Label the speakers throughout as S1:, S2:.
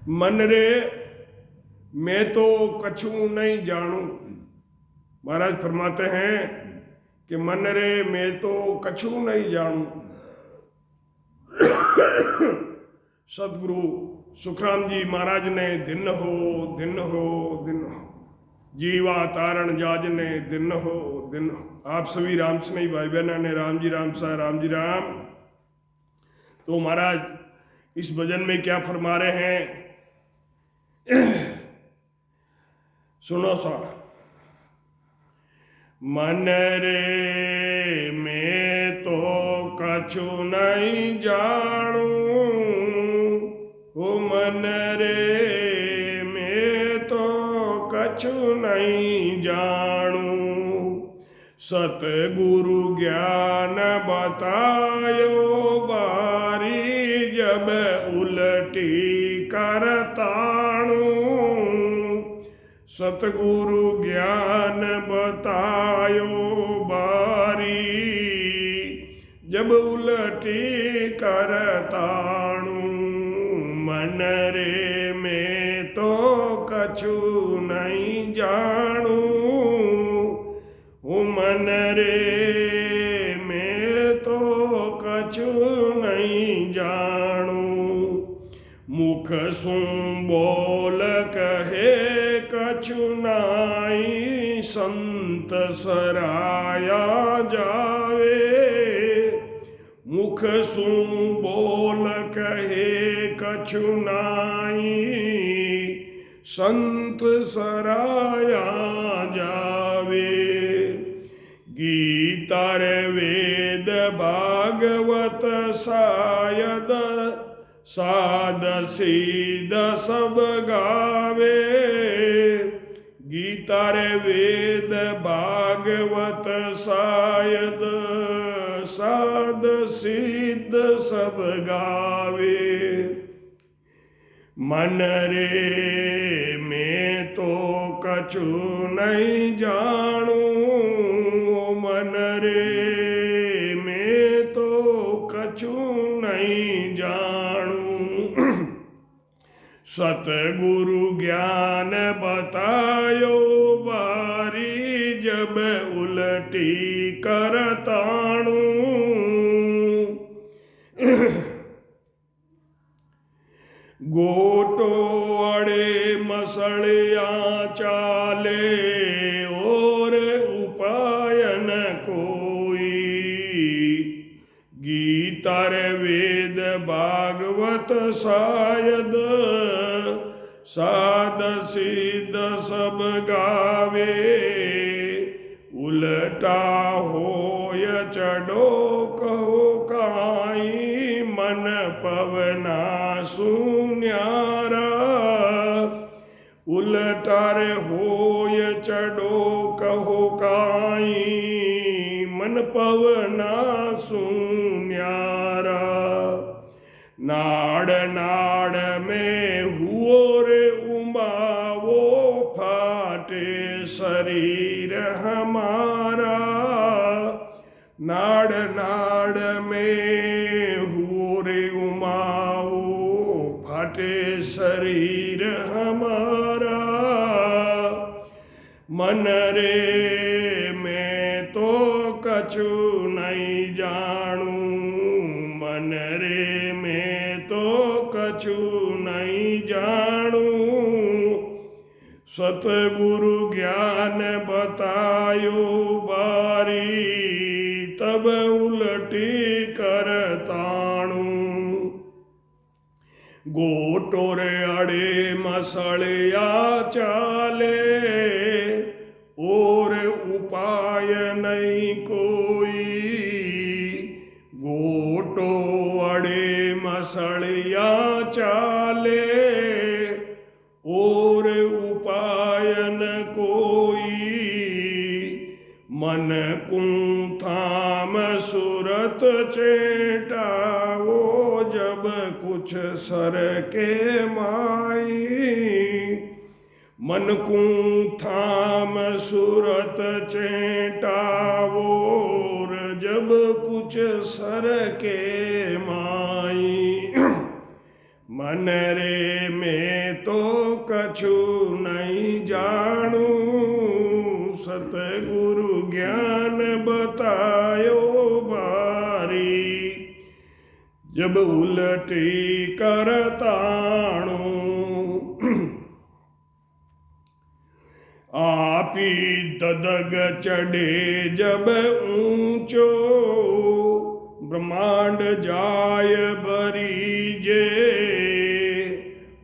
S1: मन रे मैं तो कछु नहीं जानू। महाराज फरमाते हैं कि मन रे मैं तो कछु नहीं जानू। सतगुरु सुखराम जी महाराज ने दिन हो दिन हो दिन हो जीवा तारण जाज ने दिन हो दिन हो। आप सभी राम स्नेही भाई बहना ने राम जी राम सा राम जी राम। तो महाराज इस भजन में क्या फरमा रहे हैं सुनो सा। मन रे मैं तो कछु नहीं जानू। ओ मन रे मैं तो कछु नहीं जानू। सतगुरु ज्ञान बतायो बारी जब उलटी करताणू। सतगुरु ज्ञान बतायो बारी जब उलटी करताणू। मन रे मैं तो कछु नहीं जानू। मन रे मैं तो कछु नहीं जानू। मुख सुन बोल कहे कछु नाई संत सराया जावे। मुख सुन बोल कहे कछु नाई संत सराया जावे। गीता रे वेद भागवत शायद साध सीध सब गावे। गीता रे वेद भागवत शायद साध सीध सब गावे। मन रे मैं तो कछु नहीं जानू। मन रे मैं तो कछु नहीं जानू। सतगुरु ज्ञान बतायो बारी जब उलटी करताणू। गोटो अड़े मसलिया चाले और उपाय न कोई। गीता रे वेद भागवत शायद साध सीध सब गावे। उलटा होय चढ़ो कहो काई मन पवना सुन्यारा। उलटा रे होय चढ़ो कहो काई मन पवना सुन्यारा। नाड़ नाड़ में हुओ रे उमावो फाटे शरीर हमारा। नाड़ नाड़ में हुओ रे उमावो फाटे शरीर हमारा। मन रे मैं तो कछु नहीं जानू। मन रे मैं तो कछु नहीं जानू। सतगुरु ज्ञान बतायो बारी तब उलटी करताणू। गोटोरे अड़े मसलिया चाले और उपाय नहीं कोई। गोटो अड़े मसलिया चाले और उपाय न कोई। मन कुंथाम सुरत चेटावो जब कुछ सर के माई। मन कुंथाम सुरत चेटावो जब कुछ सर के माई। मन रे मैं तो कछु नहीं जानू, सतगुरु ज्ञान बतायो बारी, जब उलटी करताणू। आपी ददग चढ़े जब ऊंचो, ब्रह्मांड जाय बरीजे।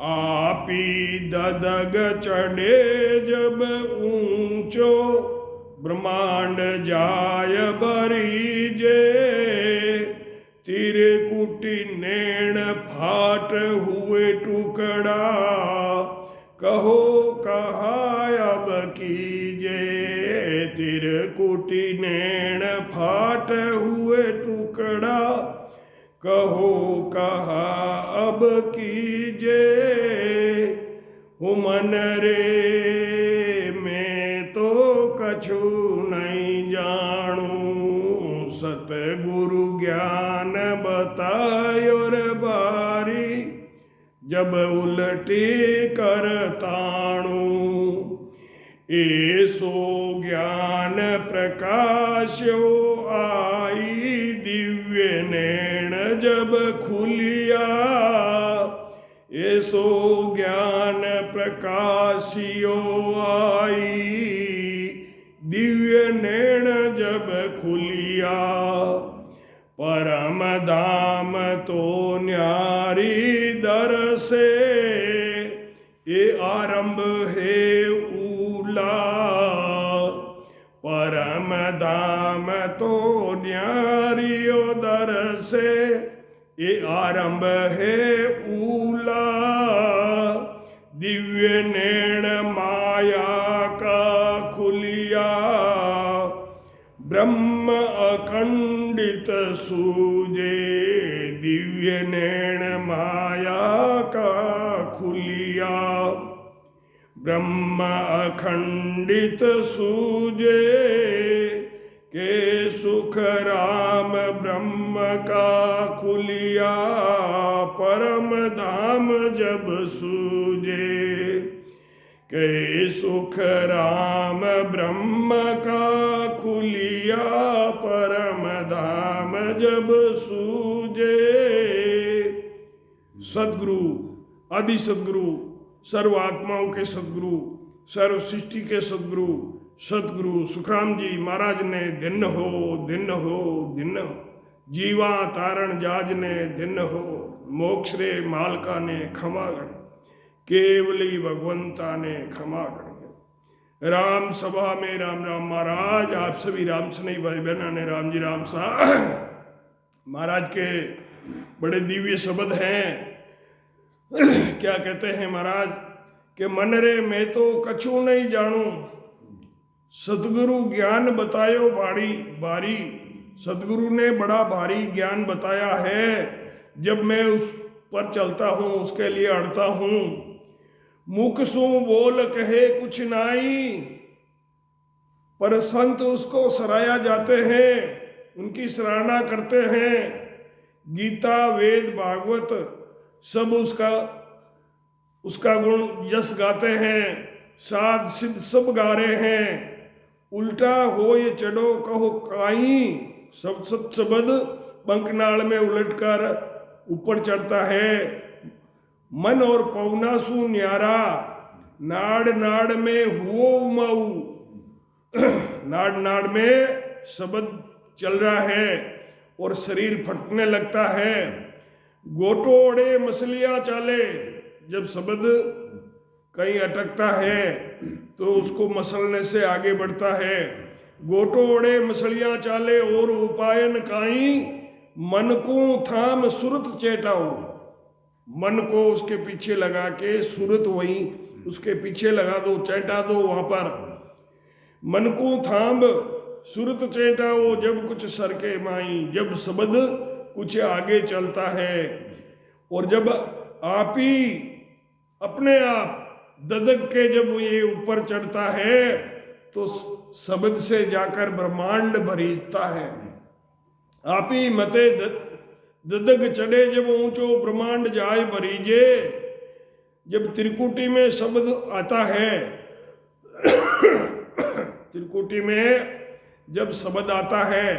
S1: आपी ददग चढ़े जब ऊंचो, ब्रह्मांड जाय बरीजे। त्रिकुटी नैन फाट हुए टुकड़ा, कहो कहा अब कीजे। त्रिकुटी नैन फाट हुए टुकड़ा, कहो कहा अब कीजे। हो मन रे मैं तो कछु नहीं जानू, सतगुरु ज्ञान बतायो रे बारी, जब उलटी करताणू। ऐसो ज्ञान प्रकाश्यो आई, दिव्य नैन जब खुलिया। ऐसो ज्ञान प्रकाशियो आई, दिव्य नैन जब खुलिया। परम धाम तो न्यारी दर से, ये आरंभ है ऊला। परम धाम तो न्यारियो दर से, ये आरंभ है ऊला। दिव्य नैन माया का खुलिया, ब्रह्म अखंडित सूजे। दिव्य नैन माया का खुलिया, ब्रह्म अखंडित सूजे। के सुख राम ब्रह्म का खुलिया, परम धाम जब सूजे। के सुख राम ब्रह्म का खुलिया, परम धाम जब सूजे। सदगुरु, आदि सदगुरु, सर्व आत्माओं के सदगुरु, सर्व सृष्टि के सदगुरु, सदगुरु सुखराम जी महाराज ने दिन हो दिन हो दिन हो, जीवा तारण जाज ने दिन हो, मोक्ष रे मालका ने खमा गण, केवली भगवंता ने क्षमा करेंगे। राम सभा में राम राम महाराज, आप सभी राम स्नेही भाई बहना ने राम जी राम सा महाराज के बड़े दिव्य शब्द हैं। क्या कहते हैं महाराज के मन रे मैं तो कछु नहीं जानू, सतगुरु ज्ञान बतायो बारी बारी। सतगुरु ने बड़ा भारी ज्ञान बताया है, जब मैं उस पर चलता हूँ उसके लिए अड़ता हूँ। मुख सु बोल कहे कुछ नाई, पर संत उसको सराया जाते हैं, उनकी सराहना करते हैं। गीता वेद भागवत सब उसका गुण यश गाते हैं, साध सिद्ध सब गा रहे हैं। उल्टा हो ये चढ़ो कहो काई, सब शब्द पंखनाल में उलटकर ऊपर चढ़ता है। मन और पवना सु न्यारा, नाड़ नाड़ में हुओ उमाऊ। नाड़ नाड़ में शब्द चल रहा है और शरीर फटने लगता है। गोटोड़े मछलियां चाले, जब शब्द कहीं अटकता है तो उसको मसलने से आगे बढ़ता है। गोटोड़े मछलियां चाले और उपायन काई, मन को थाम सुरत चेटाओ। मन को उसके पीछे लगा के सुरत वहीं उसके पीछे लगा दो, चेटा दो वहां पर। मन को थाम सुरत चेटाओ, जब कुछ सर के माई, जब शब्द कुछ आगे चलता है। और जब आप ही अपने आप ददक के जब ये ऊपर चढ़ता है तो शब्द से जाकर ब्रह्मांड भरीजता है। आप ही मते ददग चढ़े जब ऊंचो ब्रह्मांड जाय भरीजे। जब त्रिकुटी में शब्द आता है, त्रिकुटी में जब शब्द आता है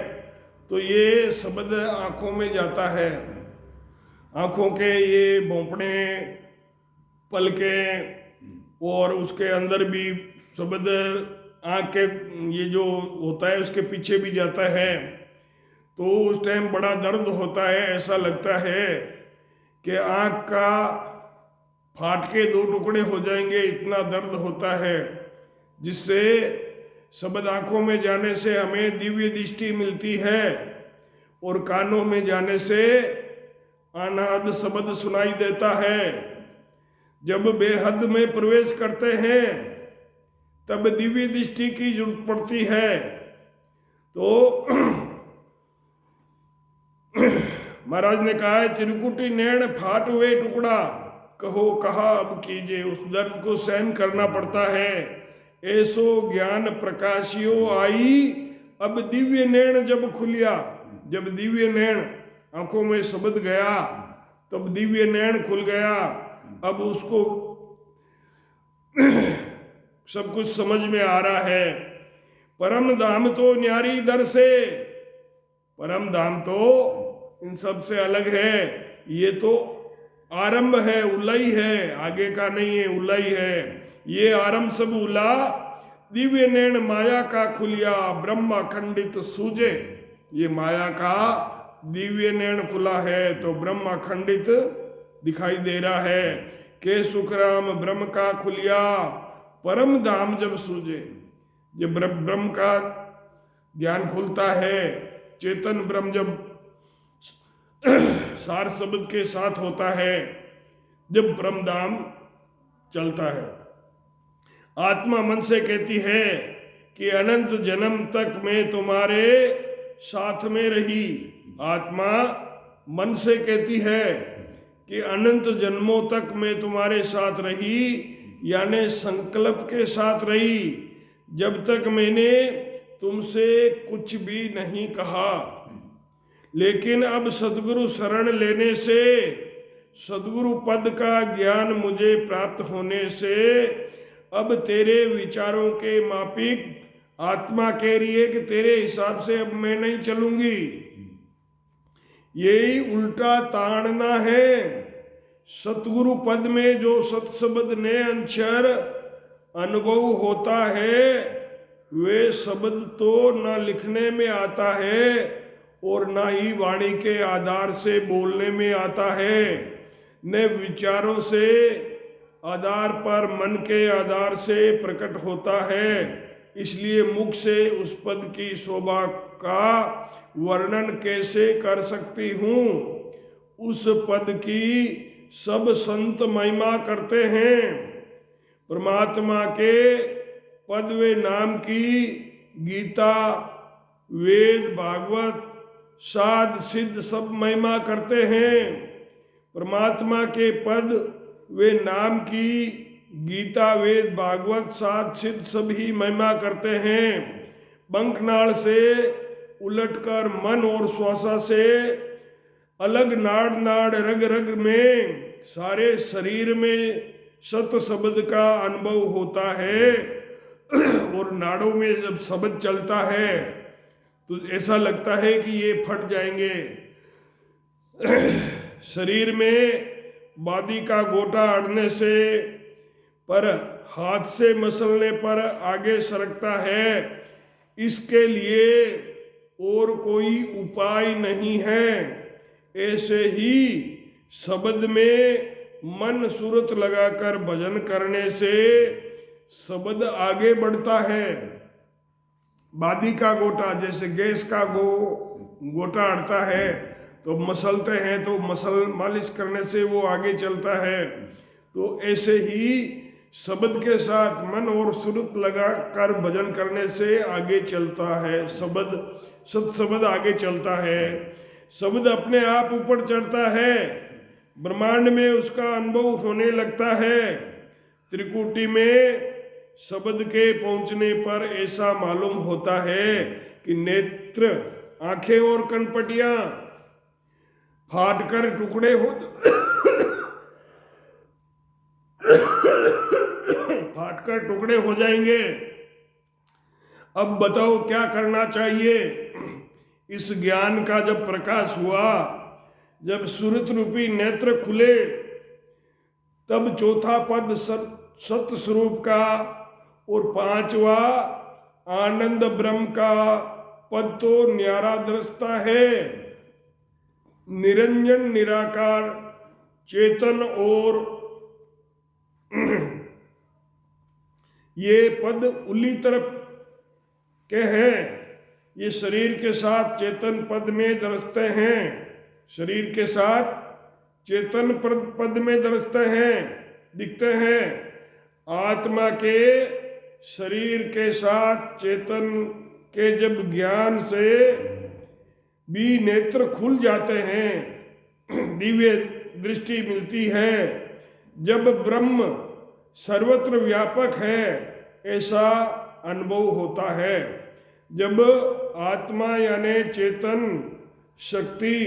S1: तो ये शब्द आंखों में जाता है। आंखों के ये भोंपड़े, पलकें, और उसके अंदर भी शब्द, आँख के ये जो होता है उसके पीछे भी जाता है। तो उस टाइम बड़ा दर्द होता है, ऐसा लगता है कि आँख का फाट के दो टुकड़े हो जाएंगे, इतना दर्द होता है। जिससे शब्द आँखों में जाने से हमें दिव्य दृष्टि मिलती है, और कानों में जाने से अनाद शब्द सुनाई देता है। जब बेहद में प्रवेश करते हैं तब दिव्य दृष्टि की जरूरत पड़ती है। तो महाराज ने कहा है, त्रिकुटी नैण फाट हुए टुकड़ा, कहो कहा अब कीजिए। उस दर्द को सहन करना पड़ता है। ऐसो ज्ञान प्रकाशियो आई, अब दिव्य नैण जब खुलिया। जब दिव्य नैण, आंखों में शब्द गया, तब दिव्य नैण खुल गया। अब उसको सब कुछ समझ में आ रहा है। परम धाम तो न्यारी दर से, परम धाम तो इन सब से अलग है। ये तो आरंभ है, उलाई है, आगे का नहीं है, उलाई है। ये आरंभ सब उला, दिव्य नैण माया का खुलिया, ब्रह्म अखंडित सूझे। ये माया का दिव्य नैण खुला है तो ब्रह्म अखंडित दिखाई दे रहा है। के सुखराम ब्रह्म का खुलिया, परम धाम जब सूझे। जब ब्रह्म का ध्यान खुलता है, चेतन ब्रह्म जब सार शब्द के साथ होता है, जब ब्रह्म धाम चलता है। आत्मा मन से कहती है कि अनंत जन्म तक मैं तुम्हारे साथ में रही। आत्मा मन से कहती है कि अनंत जन्मों तक मैं तुम्हारे साथ रही, यानी संकल्प के साथ रही, जब तक मैंने तुमसे कुछ भी नहीं कहा। लेकिन अब सद्गुरु शरण लेने से, सद्गुरु पद का ज्ञान मुझे प्राप्त होने से, अब तेरे विचारों के मापिक आत्मा कह रही है कि तेरे हिसाब से अब मैं नहीं चलूंगी। यही उल्टा ताड़ना है। सतगुरु पद में जो सत्शब्द ने अक्षर अनुभव होता है, वे शब्द तो न लिखने में आता है और न ही वाणी के आधार से बोलने में आता है, न विचारों से आधार पर मन के आधार से प्रकट होता है। इसलिए मुख से उस पद की शोभा का वर्णन कैसे कर सकती हूँ। उस पद की सब संत महिमा करते हैं। परमात्मा के पद वे नाम की गीता, वेद, भागवत, साध, सिद्ध सब महिमा करते हैं। परमात्मा के पद वे नाम की गीता, वेद, भागवत, साध, सिद्ध सभी महिमा करते हैं। बंकनाल से उलटकर मन और श्वासा से अलग नाड़ नाड़ रग रग में सारे शरीर में सत शब्द का अनुभव होता है। और नाड़ों में जब शब्द चलता है तो ऐसा लगता है कि ये फट जाएंगे। शरीर में बादी का गोटा अड़ने से, पर हाथ से मसलने पर आगे सरकता है। इसके लिए और कोई उपाय नहीं है। ऐसे ही शब्द में मन सूरत लगाकर भजन करने से शब्द आगे बढ़ता है। बादी का गोटा, जैसे गैस का गोटा अड़ता है तो मसलते हैं, तो मालिश करने से वो आगे चलता है। तो ऐसे ही शब्द के साथ मन और सूरत लगाकर भजन करने से आगे चलता है। शब्द आगे चलता है। शब्द अपने आप ऊपर चढ़ता है, ब्रह्मांड में उसका अनुभव होने लगता है। त्रिकुटी में शब्द के पहुंचने पर ऐसा मालूम होता है कि नेत्र, आंखें और कनपटियां फाट कर टुकड़े हो फाट कर टुकड़े हो जाएंगे। अब बताओ क्या करना चाहिए। इस ज्ञान का जब प्रकाश हुआ, जब सुरत रूपी नेत्र खुले, तब चौथा पद सत्य स्वरूप का और पांचवा आनंद ब्रह्म का पद तो न्यारा दृष्टा है। निरंजन निराकार चेतन और ये पद उल्ली तरफ के हैं। ये शरीर के साथ चेतन पद में दरसते हैं, शरीर के साथ चेतन पद में दरसते हैं, दिखते हैं। आत्मा के शरीर के साथ चेतन के जब ज्ञान से भी नेत्र खुल जाते हैं, दिव्य दृष्टि मिलती है, जब ब्रह्म सर्वत्र व्यापक है ऐसा अनुभव होता है, जब आत्मा यानी चेतन शक्ति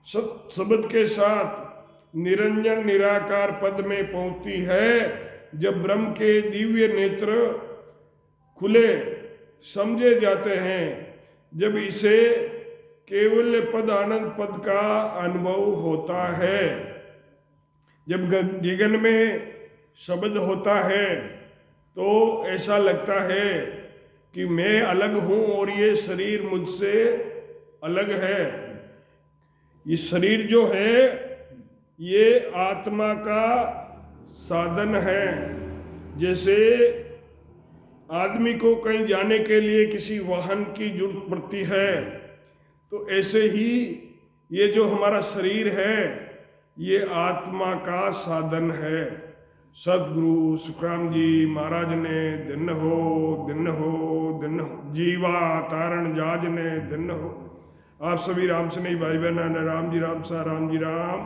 S1: शब्द के साथ निरंजन निराकार पद में पहुंचती है, जब ब्रह्म के दिव्य नेत्र खुले समझे जाते हैं, जब इसे केवल पद आनंद पद का अनुभव होता है, जब गगन में शब्द होता है तो ऐसा लगता है कि मैं अलग हूँ और ये शरीर मुझसे अलग है। ये शरीर जो है ये आत्मा का साधन है। जैसे आदमी को कहीं जाने के लिए किसी वाहन की जरूरत पड़ती है, तो ऐसे ही ये जो हमारा शरीर है ये आत्मा का साधन है। सदगुरु सुखराम जी महाराज ने दिन हो दिन हो दिन हो, जीवा तारण जाज ने दिन हो। आप सभी राम स्नेही भाई बहन, राम जी राम सा राम जी राम।